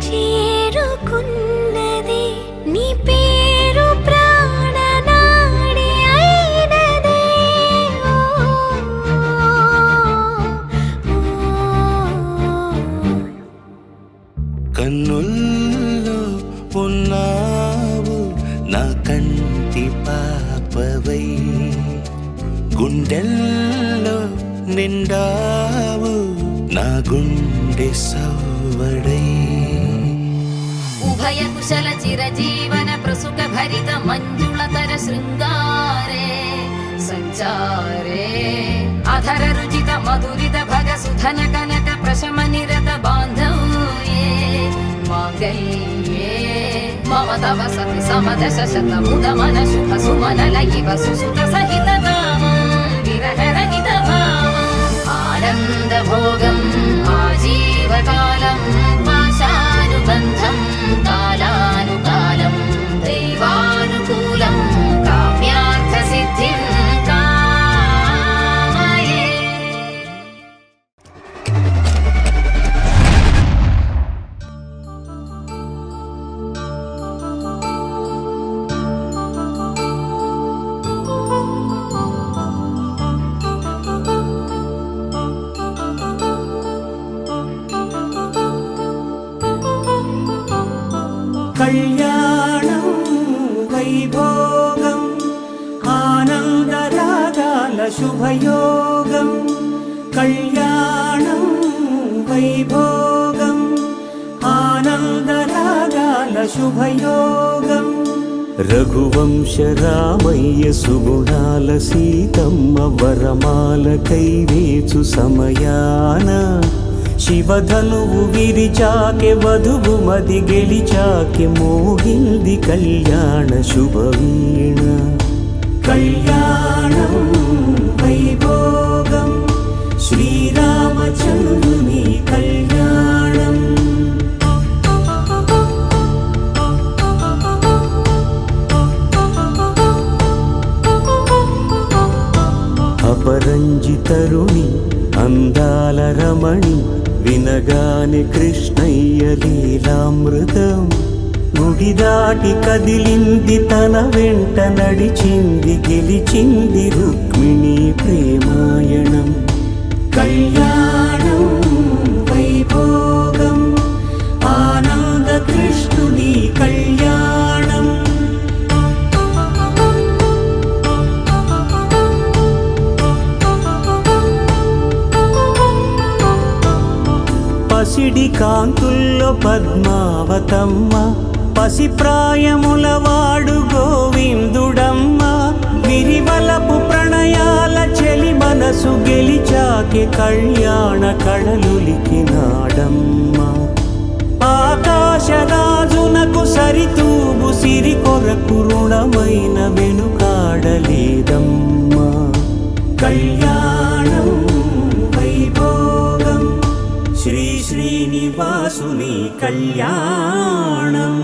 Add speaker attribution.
Speaker 1: చేరుకున్నది నీ పేరు ప్రాణనాడి అయినదే
Speaker 2: కన్నుల్లో ఉన్నావు నా కంటి పాపవై గుండెల్లో నిండావు నా గుండె సవ్వడై
Speaker 3: ఉభయ కుశల చిరజీవన ప్రసుక భరిత మంజుళతర శృంగారే సంచారే అధర రుచిత మధురిత భగ సుధన కనక ప్రశమ నిరత బాంధవ్యే మాంగళ్యే మమ తవ సతి సమదశ శత ముద మన శుభ సుమన లయివ సుసుత సహిత విరహ రహిత ఆనంద భోగం ఆజీవకాలం పాశానుబంధం కాలానుకాలం దైవానుకూలం కామ్యార్థ సిద్ధిం కామయే.
Speaker 4: కళ్యాణం వైభోగం ఆనందరాగాల శుభయోగం కళ్యాణం వైభోగం ఆనందరాగాల శుభయోగం రఘువంశ రామయ్య సుగుణాల సీతమ్మ వరమాల కైవేచు సమయాన శివధనువు విరిచాకె వధువు మది గెలిచాకె మోగింది కళ్యాణ శుభవీణ కళ్యాణం వైభోగం శ్రీరామచంద్రుని కళ్యాణం అపరంజితరుణి అందాల రమణి వినగానే కృష్ణయ్య లీలామృతం గుడి దాటి కదిలింది తన వెంట నడిచింది గెలిచింది రుక్మిణి ప్రేమాయణం కళ్యాణం వైభోగం ఆనంద కృష్ణుని కళ్యాణం పసిడి కాంతుల్లో పద్మావతమ్మ పసిప్రాయముల వాడు గోవిందుడమ్మ విరివలపు ప్రణయాల చెలి మనసు గెలిచాకె కళ్యాణ కళలులికినాడమ్మ ఆకాశరాజునకు సరితూబు సిరి కొరకు రుణమైన వెనుకాడలేదమ్మ కళ్యాణం వైభోగం శ్రీ శ్రీనివాసుని కళ్యాణం